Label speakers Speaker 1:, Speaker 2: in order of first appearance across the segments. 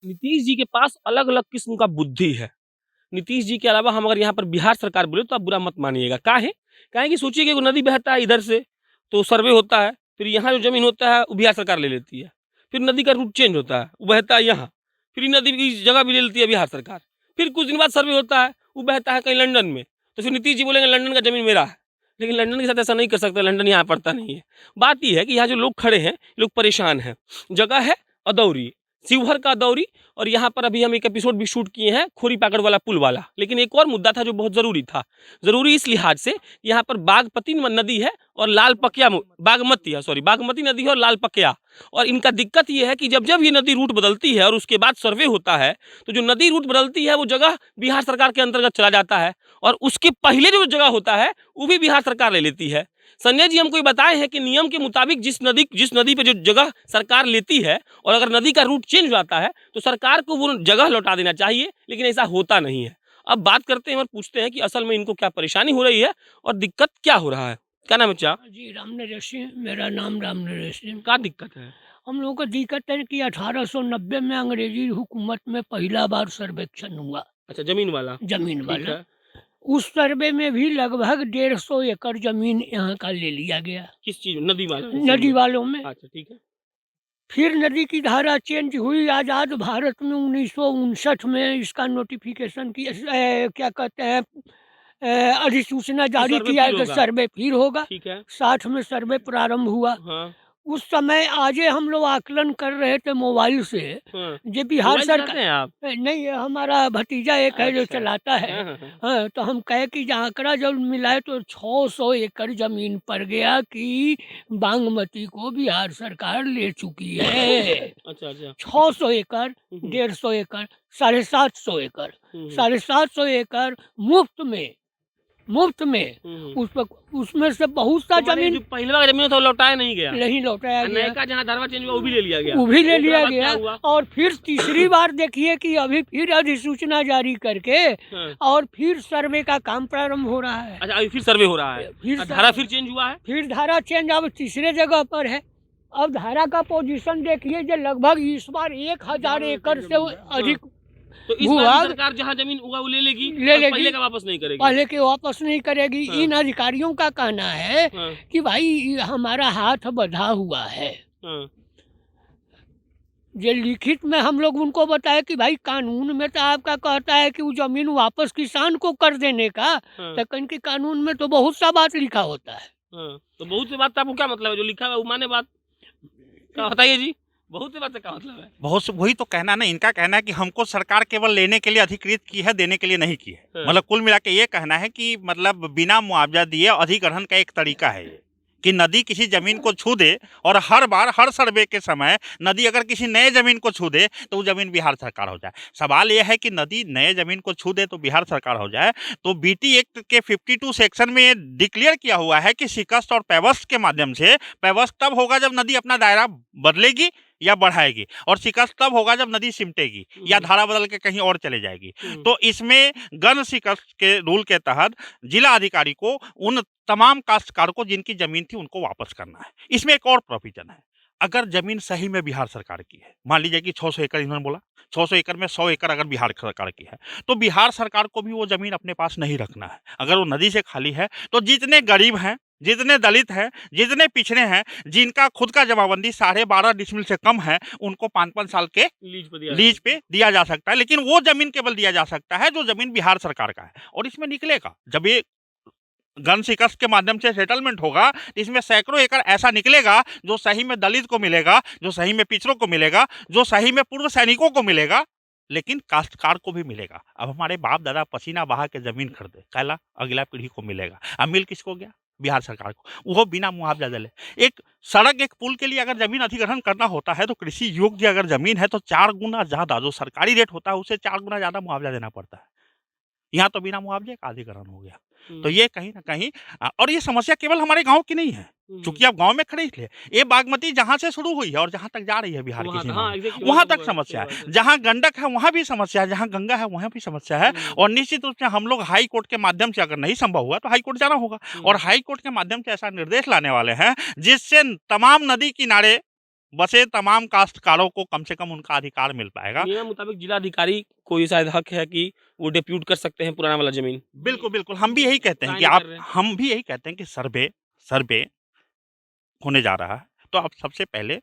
Speaker 1: नीतीश जी के पास अलग-अलग किस्म का बुद्धि है। नीतीश जी के अलावा हम अगर यहाँ पर बिहार सरकार बोले तो आप बुरा मत मानिएगा। काहे? काहे कि सोचिए कि एगो नदी बहता है इधर से, तो सर्वे होता है, फिर यहाँ जो ज़मीन होता है वो बिहार सरकार ले लेती है। फिर नदी का रूट चेंज होता है, वो बहता है यहाँ, फिर ये नदी की जगह भी ले लेती है बिहार सरकार। फिर कुछ दिन बाद सर्वे होता है, वो बहता है कहीं लंदन में, तो फिर नीतीश जी बोलेंगे लंदन का ज़मीन मेरा है। लेकिन लंदन के साथ ऐसा नहीं कर सकते, लंदन यहाँ पड़ता नहीं है। बात ये है कि यहाँ जो लोग खड़े हैं, लोग परेशान हैं। जगह है अदौरी, शिवहर का अदौरी, और यहाँ पर अभी हम एक एपिसोड भी शूट किए हैं खोरी पाकड़ वाला पुल वाला। लेकिन एक और मुद्दा था जो बहुत ज़रूरी था। ज़रूरी इस लिहाज से यहाँ पर बागपती नदी है और लाल पकिया बागमती है, सॉरी बागमती नदी है और लाल पकिया। और इनका दिक्कत ये है कि जब ये नदी रूट बदलती है और उसके बाद सर्वे होता है, तो जो नदी रूट बदलती है वो जगह बिहार सरकार के अंतर्गत चला जाता है, और उसके पहले जो जगह होता है वो भी बिहार सरकार ले लेती है। संजय जी हमको ये बताए हैं कि नियम के मुताबिक जिस नदी पे जो जगह सरकार लेती है, और अगर नदी का रूट चेंज हो जाता है तो सरकार को वो जगह लौटा देना चाहिए, लेकिन ऐसा होता नहीं है। अब बात करते हैं और पूछते हैं कि असल में इनको क्या परेशानी हो रही है और दिक्कत क्या हो रहा है। क्या नाम है चा?
Speaker 2: जी, रामनरेश सिंह, मेरा नाम रामनरेश सिंह।
Speaker 1: क्या दिक्कत है?
Speaker 2: हम लोगों को दिक्कत है कि 1890 में अंग्रेजी हुकूमत में पहला बार सर्वेक्षण हुआ,
Speaker 1: अच्छा, जमीन वाला।
Speaker 2: जमीन
Speaker 1: ठीक
Speaker 2: वाला।
Speaker 1: है।
Speaker 2: उस सर्वे में भी लगभग 150 एकड़ जमीन यहाँ का ले लिया गया,
Speaker 1: किस चीज नदी वाला?
Speaker 2: नदी वालों में।
Speaker 1: अच्छा, ठीक है।
Speaker 2: फिर नदी की धारा चेंज हुई आज़ाद भारत में 1959 में इसका नोटिफिकेशन किया, क्या कहते हैं, अधिसूचना जारी
Speaker 1: सर्वे
Speaker 2: किया
Speaker 1: फिर
Speaker 2: कि
Speaker 1: होगा।
Speaker 2: सर्वे फिर होगा।
Speaker 1: ठीक है।
Speaker 2: 60 में सर्वे प्रारंभ हुआ।
Speaker 1: हाँ।
Speaker 2: उस समय आजे हम लोग आकलन कर रहे थे मोबाइल से,
Speaker 1: हाँ।
Speaker 2: जो बिहार
Speaker 1: मोबाइल
Speaker 2: सरकार
Speaker 1: चलाते हैं आप?
Speaker 2: नहीं, ये हमारा भतीजा एक है जो
Speaker 1: अच्छा।
Speaker 2: चलाता है।
Speaker 1: हाँ, हाँ, हाँ।
Speaker 2: हाँ, तो हम कहे कि जहाँ आंकड़ा जब मिला है तो 600 एकड़ जमीन पड़ गया कि बागमती को बिहार सरकार ले चुकी है।
Speaker 1: अच्छा, अच्छा।
Speaker 2: 600 एकड़, 150 एकड़, 750 एकड़, 750 एकड़ मुफ्त में उस पर, उसमें से बहुत सा
Speaker 1: तो माने
Speaker 2: जमीन
Speaker 1: जो पहले वाला जमीन था वो लौटाया नहीं गया।
Speaker 2: नहीं लौटाया गया,
Speaker 1: नया का जहाँ धारवा चेंज हुआ वो भी ले लिया गया।
Speaker 2: वो भी ले
Speaker 1: तो
Speaker 2: लिया
Speaker 1: बाद क्या
Speaker 2: गया।
Speaker 1: हुआ?
Speaker 2: और फिर तीसरी बार देखिए कि अभी फिर अधिसूचना जारी करके
Speaker 1: हाँ।
Speaker 2: और फिर सर्वे का काम प्रारंभ हो रहा है।
Speaker 1: अच्छा, अभी फिर सर्वे हो रहा है।
Speaker 2: फिर
Speaker 1: धारा फिर चेंज हुआ है।
Speaker 2: फिर धारा चेंज अब तीसरे जगह पर है। अब धारा का पोजीशन देखिए जो लगभग इस बार 1000 एकड़ से अधिक
Speaker 1: तो इस बार सरकार जहाँ जमीन होगा वो ले लेगी, पहले का वापस नहीं करेगी।
Speaker 2: पहले के वापस नहीं करेगी।
Speaker 1: हाँ।
Speaker 2: इन अधिकारियों का कहना है
Speaker 1: हाँ।
Speaker 2: कि भाई हमारा हाथ बंधा हुआ है।
Speaker 1: हाँ।
Speaker 2: ये लिखित में हम लोग उनको बताए कि भाई कानून में तो आपका कहता है कि वो जमीन वापस किसान को कर देने का,
Speaker 1: हाँ।
Speaker 2: लेकिन कि कानून में तो बहुत सा बात लिखा होता है।
Speaker 1: हाँ। तो बहुत से बात आपको क्या मतलब है जो लिखा है वो माने बात? क्या बताइए जी, बहुत से बात का मतलब है?
Speaker 3: बहुत से वही तो कहना ना, इनका कहना है कि हमको सरकार केवल लेने के लिए अधिकृत की है, देने के लिए नहीं की है।
Speaker 1: हाँ।
Speaker 3: मतलब कुल मिला के ये कहना है कि मतलब बिना मुआवजा दिए अधिग्रहण का एक तरीका है ये, कि नदी किसी जमीन को छू दे और हर बार हर सर्वे के समय नदी अगर किसी नए जमीन को छू दे तो वो जमीन बिहार सरकार हो जाए। सवाल यह है कि नदी नए जमीन को छू दे तो बिहार सरकार हो जाए, तो बीटी एक्ट के 52 सेक्शन में ये डिक्लेयर किया हुआ है कि शिकस्त और पेवस्त के माध्यम से, पेवस्त तब होगा जब नदी अपना दायरा बदलेगी या बढ़ाएगी, और शिकस्त तब होगा जब नदी सिमटेगी या धारा बदल के कहीं और चले जाएगी। तो इसमें गन शिकस्त के रूल के तहत जिला अधिकारी को उन तमाम काश्तकार को जिनकी जमीन थी उनको वापस करना है। इसमें एक और प्रोविजन है, अगर जमीन सही में बिहार सरकार की है, मान लीजिए कि 600 एकड़ इन्होंने बोला, 600 एकड़ में 100 एकड़ अगर बिहार सरकार की है, तो बिहार सरकार को भी वो जमीन अपने पास नहीं रखना है। अगर वो नदी से खाली है तो जितने गरीब हैं, जितने दलित हैं, जितने पिछड़े हैं, जिनका खुद का जमाबंदी 12.5 डिसमिल से कम है, उनको 5-5 साल के लीज पे दिया जा सकता है। लेकिन वो जमीन केवल दिया जा सकता है जो जमीन बिहार सरकार का है। और इसमें निकलेगा, जब ये गन शिकस्त के माध्यम से सेटलमेंट होगा, इसमें सैकड़ों एकड़ ऐसा निकलेगा जो सही में दलित को मिलेगा, जो सही में पिछड़ों को मिलेगा, जो सही में पूर्व सैनिकों को मिलेगा, लेकिन काश्तकार को भी मिलेगा। अब हमारे बाप दादा पसीना बहा के जमीन खरीदे, कहला अगला पीढ़ी को मिलेगा। अब मिल किसको गया? बिहार सरकार को, वो बिना मुआवजा दिले। एक सड़क, एक पुल के लिए अगर जमीन अधिग्रहण करना होता है तो कृषि योग्य अगर जमीन है तो 4 गुना ज्यादा जो सरकारी रेट होता है उससे 4 गुना ज्यादा मुआवजा देना पड़ता है। यहाँ तो बिना मुआवजे का अधिग्रहण हो गया। तो ये कहीं ना कहीं, और ये समस्या केवल हमारे गांव की नहीं है, चूंकि आप गांव में खड़े थे, ये बागमती जहां से शुरू हुई है और जहां तक जा रही है बिहार की सीमा में, वहां तक समस्या है। जहां गंडक है वहां भी समस्या है, जहां गंगा है वहां भी समस्या है। और निश्चित रूप से हम लोग हाई कोर्ट के माध्यम से, अगर नहीं संभव हुआ तो हाई कोर्ट जाना होगा, और हाई कोर्ट के माध्यम से ऐसा निर्देश लाने वाले हैं जिससे तमाम नदी किनारे बसे तमाम काश्तकारों को कम से कम उनका अधिकार मिल पाएगा।
Speaker 1: नियम मुताबिक जिलाधिकारी को ये शायद हक है कि वो डिप्यूट कर सकते हैं पुराना वाला जमीन।
Speaker 3: बिल्कुल, बिल्कुल। हम भी यही कहते हैं कि
Speaker 1: नहीं
Speaker 3: आप
Speaker 1: कर रहे हैं।
Speaker 3: हम भी यही कहते हैं कि सर्वे होने जा रहा है, तो आप सबसे पहले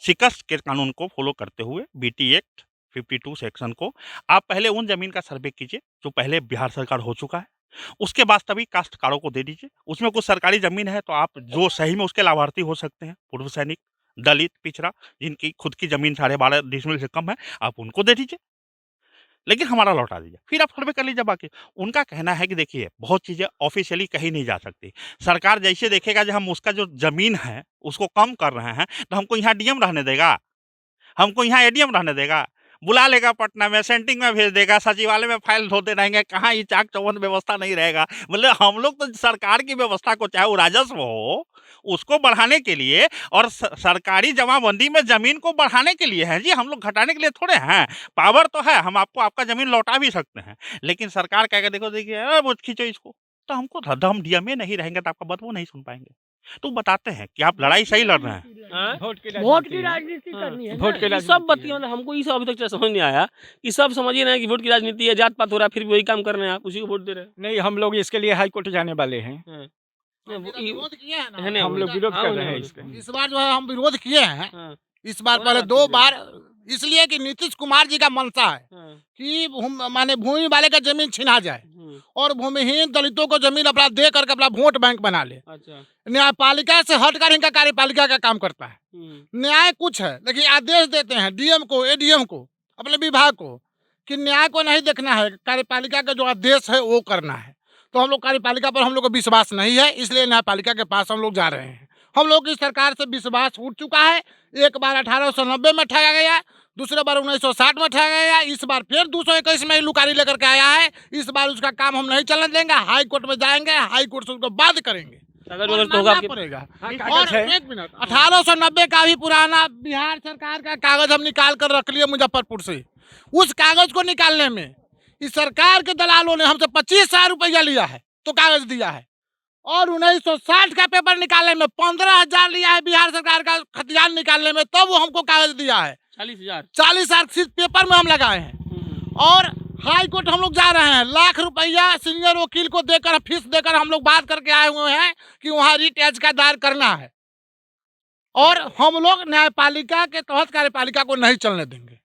Speaker 3: शिकस्त के कानून को फॉलो करते हुए बीटी एक्ट 52 सेक्शन को आप पहले उन जमीन का सर्वे कीजिए जो पहले बिहार सरकार हो चुका है। उसके बाद तभी काश्तकारों को दे दीजिए। उसमें कुछ सरकारी जमीन है तो आप जो सही में उसके लाभार्थी हो सकते हैं, पूर्व सैनिक, दलित, पिछड़ा, जिनकी खुद की जमीन 12.5 डिसमिल से कम है, आप उनको दे दीजिए, लेकिन हमारा लौटा दीजिए। फिर आप सर्वे कर लीजिए बाकी। उनका कहना है कि देखिए बहुत चीज़ें ऑफिशियली कही नहीं जा सकती। सरकार जैसे देखेगा कि हम उसका जो ज़मीन है उसको कम कर रहे हैं, तो हमको यहाँ डीएम रहने देगा? हमको यहाँ एडीएम रहने देगा? बुला लेगा पटना में, सेंटिंग में भेज देगा, सचिवालय में फाइल धोते रहेंगे, कहाँ ये चाक चौबंद व्यवस्था नहीं रहेगा। मतलब हम लोग तो सरकार की व्यवस्था को, चाहे वो राजस्व हो, उसको बढ़ाने के लिए और सरकारी जमाबंदी में ज़मीन को बढ़ाने के लिए है जी, हम लोग घटाने के लिए थोड़े हैं। पावर तो है, हम आपको आपका ज़मीन लौटा भी सकते हैं, लेकिन सरकार कहेगा देखो देखिए वो खींचो इसको, तो हम डीएम में नहीं रहेंगे तो आपका बदबू नहीं सुन पाएंगे। तो बताते हैं कि आप लड़ाई सही लड़ रहे हैं।
Speaker 1: हाँ?
Speaker 2: वोट की राजनीति
Speaker 1: हाँ,
Speaker 2: करनी है
Speaker 1: वोट
Speaker 2: ना।
Speaker 1: के ये सब बत्तियां मतलब हमको ये सब अभी तक समझ नहीं आया कि सब समझिए ना कि वोट की राजनीति है, जात पात हो रहा है, फिर भी वही काम कर रहे हैं, आप उसी को वोट दे रहे हैं।
Speaker 4: नहीं, हम लोग इसके लिए हाई कोर्ट जाने वाले हैं।
Speaker 1: हाँ।
Speaker 5: विरोध किए हैं
Speaker 1: है
Speaker 5: ना,
Speaker 1: ना,
Speaker 4: हम लोग विरोध
Speaker 1: हाँ,
Speaker 4: कर
Speaker 1: उन्हें
Speaker 4: रहे हैं
Speaker 1: बोलो।
Speaker 4: इसका।
Speaker 5: इस बार जो है हम विरोध किए हैं।
Speaker 1: हाँ,
Speaker 5: इस बार
Speaker 1: कौन
Speaker 5: पहले
Speaker 1: बात
Speaker 5: 2
Speaker 1: की
Speaker 5: बार, इसलिए कि नीतीश कुमार जी का मंशा है
Speaker 1: हाँ,
Speaker 5: कि माने भूमि वाले का जमीन छिना जाए और भूमिहीन दलितों को जमीन अपना दे करके अपना वोट बैंक बना ले।
Speaker 1: अच्छा।
Speaker 5: न्यायपालिका से हटकर इनका कार्यपालिका का काम करता है। न्याय कुछ है, लेकिन आदेश देते हैं डीएम को, एडीएम को, अपने विभाग को, कि न्याय को नहीं देखना है, कार्यपालिका का जो आदेश है वो करना है। तो हम लोग कार्यपालिका पर हम लोग को विश्वास नहीं है, इसलिए न्यायपालिका के पास हम लोग जा रहे हैं। हम लोग की सरकार से विश्वास उठ चुका है। एक बार 1890 में ठगा गया, दूसरे बार 1960 में ठगा गया, इस बार फिर 221 में लुकारी लेकर के आया है। इस बार उसका काम हम नहीं चलने देंगे, हाई कोर्ट में जाएंगे, हाई कोर्ट से उसको बाध्य करेंगे
Speaker 1: कागज
Speaker 5: और
Speaker 1: वगैरह तो होगा
Speaker 5: मानना
Speaker 1: आपके
Speaker 5: पड़ेगा।
Speaker 4: हाँ,
Speaker 5: और
Speaker 4: कागज है।
Speaker 5: 1 मिनट, 1890 का भी पुराना बिहार सरकार का कागज हम निकाल कर रख लिए मुजफ्फरपुर से। उस कागज को निकालने में इस सरकार के दलालों ने हमसे 25,000 रुपया लिया है तो कागज दिया है, और 1960 का पेपर निकालने में 15,000 लिया है बिहार सरकार का खतियान निकालने में, तब वो हमको कागज दिया है।
Speaker 1: 40,000।
Speaker 5: 40,000 सिर्फ पेपर में हम लगाए हैं। और हाई कोर्ट हम लोग जा रहे हैं, लाख रुपया सीनियर वकील को देकर, फीस देकर हम लोग बात करके आए हुए हैं कि वहाँ रिट याचिका दायर करना है, और हम लोग न्यायपालिका के तहत कार्यपालिका को नहीं चलने देंगे।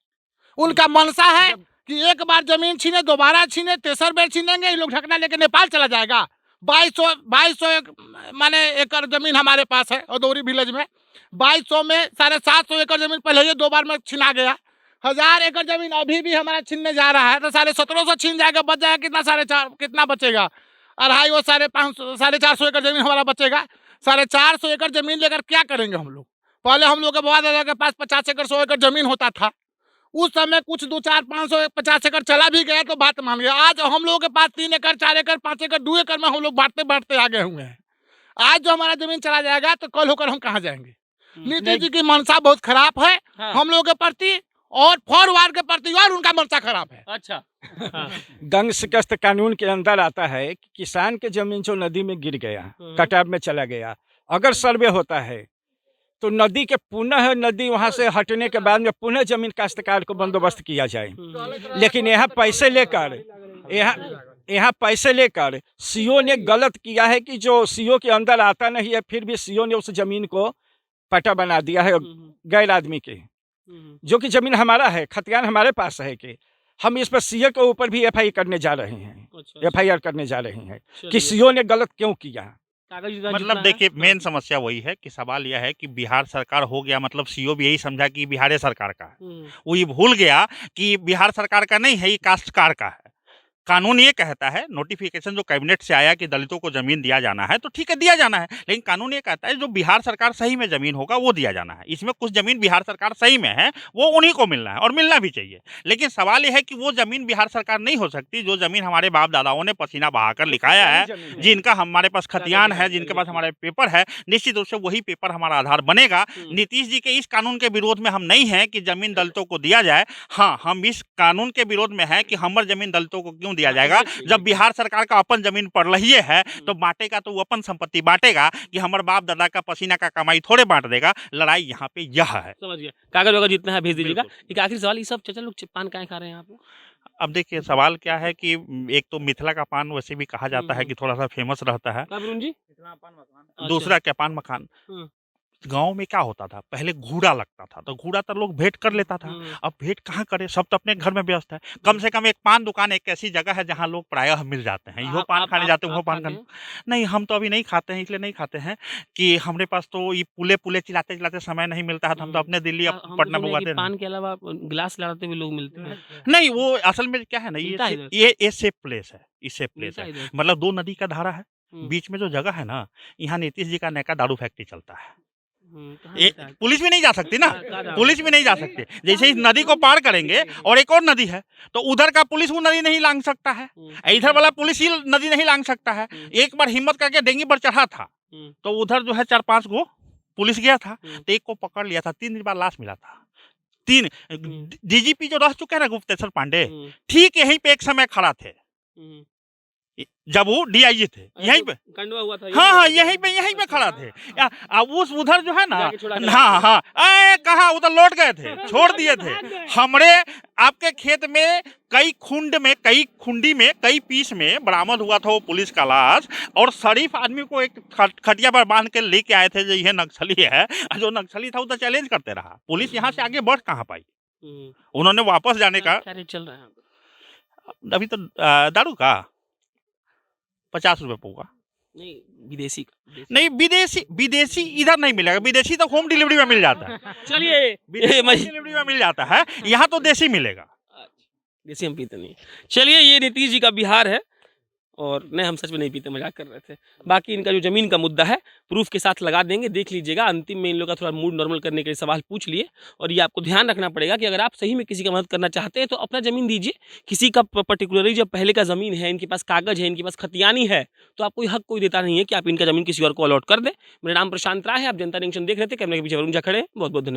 Speaker 5: उनका मनसा है कि एक बार जमीन छीने, दोबारा छीने, तेसर बेर छीनेंगे, ये लोग ढकना लेके नेपाल चला जाएगा। 2200 माने एकड़ जमीन हमारे पास है अदौरी विलेज में। 2200 में 750 एकड़ जमीन पहले ये 2 बार में छीना गया। 1000 एकड़ जमीन अभी भी हमारा छीनने जा रहा है, तो 1750 छीन जाएगा, बच जाएगा कितना, 4.5 कितना बचेगा, 2.5 वो 550 450 एकड़ जमीन हमारा बचेगा। 450 एकड़ जमीन लेकर क्या करेंगे हम लोग? पहले हम लोग के बाबा दादा के पास 50 एकड़ 100 एकड़ जमीन होता था। उस समय कुछ 2, 4, 500, 50 एकड़ चला भी गया तो बात मान गया। आज हम लोगों के पास 3 एकड़, 4 एकड़, 5 एकड़, 2 एकड़ में हम लोग बांटते आगे हुए हैं। आज जो हमारा जमीन चला जाएगा तो कल होकर हम कहाँ जाएंगे? नीतीश जी की मनसा बहुत खराब है
Speaker 1: हाँ।
Speaker 5: हम लोगों के प्रति, और फॉरवर्ड के प्रति, और उनका मनसा खराब है।
Speaker 1: अच्छा। हाँ।
Speaker 4: दंग शिकस्त कानून के अंदर आता है कि किसान के जमीन जो नदी में गिर गया, कटाव में चला गया, अगर सर्वे होता है तो नदी के पुनः नदी वहां से हटने के बाद में पुनः जमीन काश्तकार को बंदोबस्त किया जाए। लेकिन यहाँ पैसे लेकर सीओ ने गलत किया है कि जो सीओ के अंदर आता नहीं है, फिर भी सीओ ने उस जमीन को पट्टा बना दिया है गैर आदमी के, जो कि जमीन हमारा है, खतियान हमारे पास है। कि हम इस पर सीओ के ऊपर भी एफआईआर करने जा रहे हैं, एफआईआर करने जा रहे हैं कि सीओ ने गलत क्यों किया।
Speaker 3: मतलब देखिए मेन समस्या वही है कि सवाल यह है कि बिहार सरकार हो गया, मतलब सीओ भी यही समझा कि बिहार सरकार का है। वो ये भूल गया कि बिहार सरकार का नहीं है, ये काश्तकार का है। कानून ये कहता है, नोटिफिकेशन जो कैबिनेट से आया कि दलितों को जमीन दिया जाना है, तो ठीक है दिया जाना है, लेकिन कानून ये कहता है जो बिहार सरकार सही में जमीन होगा वो दिया जाना है। इसमें कुछ जमीन बिहार सरकार सही में है, वो उन्हीं को मिलना है और मिलना भी चाहिए। लेकिन सवाल ये है कि वो जमीन बिहार सरकार नहीं हो सकती जो जमीन हमारे बाप दादाओं ने पसीना बहाकर लिखाया है, जिनका हमारे पास खतियान है, जिनके पास हमारे पेपर है, निश्चित रूप से वही पेपर हमारा आधार बनेगा। नीतीश जी के इस कानून के विरोध में हम नहीं हैं कि जमीन दलितों को दिया जाए। हाँ, हम इस कानून के विरोध में है कि हमर जमीन दलितों को क्यों क्यों दिया जाएगा? जब बिहार सरकार का अपन जमीन पड़ रही है तो बांटेगा तो वो अपन संपत्ति बांटेगा कि हमारे बाप दादा का पसीना का कमाई थोड़े बांट देगा। लड़ाई यहाँ पे यह है।
Speaker 1: समझ गया। कागज वगैरह जितना है भेज दीजिएगा। एक आखिरी सवाल, ये सब चाचा लोग पान काहे खा रहे हैं यहाँ पे?
Speaker 3: अब देखिए सवाल क्या है कि एक तो मिथिला का पान वैसे भी कहा जाता है कि थोड़ा सा फेमस रहता है।
Speaker 1: क्या वरुण जी?
Speaker 3: दूसरा क्या पान मकान।
Speaker 1: हम्म।
Speaker 3: गांव में क्या होता था, पहले घूड़ा लगता था तो घूड़ा तो लोग भेंट कर लेता था। अब भेंट कहाँ करे, सब तो अपने घर में व्यस्त है। कम से कम एक पान दुकान एक ऐसी जगह है जहाँ लोग प्रायः मिल जाते हैं। यो पान खाने जाते हैं, वो पान खाने। नहीं, हम तो अभी नहीं खाते हैं, इसलिए नहीं खाते हैं कि हमारे पास तो ये पुले पुले चिल्लाते चिल्लाते समय नहीं मिलता है। तो हम तो अपने दिल्ली पटना मंगवाते हैं।
Speaker 1: पान के अलावा गिलास लड़ाते हुए लोग मिलते हैं।
Speaker 3: नहीं, वो असल में क्या है ना, ये सेफ प्लेस है, ये सेफ प्लेस है। मतलब 2 नदी का धारा है, बीच में जो जगह है ना, यहाँ नीतीश जी का नया दारू फैक्ट्री चलता है। पुलिस भी नहीं जा सकती ना, पुलिस भी नहीं जा सकती। जैसे इस नदी को पार करेंगे और एक और नदी है तो उधर का पुलिस वो नदी नहीं लांग सकता है, इधर वाला पुलिस ही नदी नहीं लांग सकता है। एक बार हिम्मत करके डेंगी पर चढ़ा था तो उधर जो है 4-5 गो पुलिस गया था तो एक को पकड़ लिया था, 3 दिन बाद लाश मिला था। 3 डीजीपी जो रह चुके हैं ना गुप्तेश्वर पांडे, ठीक यहीं पे एक समय खड़ा थे जब वो डीआईजी थे, यहीं पे
Speaker 1: कंडवा हुआ था।
Speaker 3: हाँ, यहीं पे खड़ा थे। अब उस उधर जो है ना, हाँ, कहा उधर लौट गए थे, छोड़ दिए थे। हमरे आपके खेत में कई खुंडी में कई पीस में बरामद हुआ था वो पुलिस का लाश। और शरीफ आदमी को एक खटिया पर बांध के लेके आए थे जो ये नक्सली है। जो नक्सली था वो तो चैलेंज करते रहा। पुलिस यहाँ से आगे बढ़ कहाँ पाई, उन्होंने वापस जाने का।
Speaker 1: क्या रेट चल रहा है
Speaker 3: अभी तो दारू का 50 रुपए पौवा।
Speaker 1: नहीं, विदेशी का।
Speaker 3: नहीं, विदेशी इधर नहीं मिलेगा। विदेशी तो होम डिलीवरी में मिल जाता है।
Speaker 1: चलिए,
Speaker 3: होम डिलीवरी में मिल जाता है, यहाँ तो देसी मिलेगा।
Speaker 1: देसी हम पीते नहीं। चलिए, ये नीतीश जी का बिहार है। और नहीं, हम सच में नहीं पीते, मजाक कर रहे थे। बाकी इनका जो ज़मीन का मुद्दा है प्रूफ के साथ लगा देंगे, देख लीजिएगा। अंतिम में इन लोग का थोड़ा मूड नॉर्मल करने के लिए सवाल पूछ लिए। और ये आपको ध्यान रखना पड़ेगा कि अगर आप सही में किसी का मदद करना चाहते हैं तो अपना ज़मीन दीजिए। किसी का पर्टिकुलरली जब पहले का ज़मीन है, इनके पास कागज़ है, इनके पास खतियानी है, तो आपको हक कोई देता नहीं है कि आप इनका ज़मीन किसी और को अलॉट कर दें। मेरा नाम प्रशांत राय है, आप जनता जंक्शन देख रहे थे। कैमरे के पीछे वरुण झा खड़े हैं। बहुत बहुत धन्यवाद।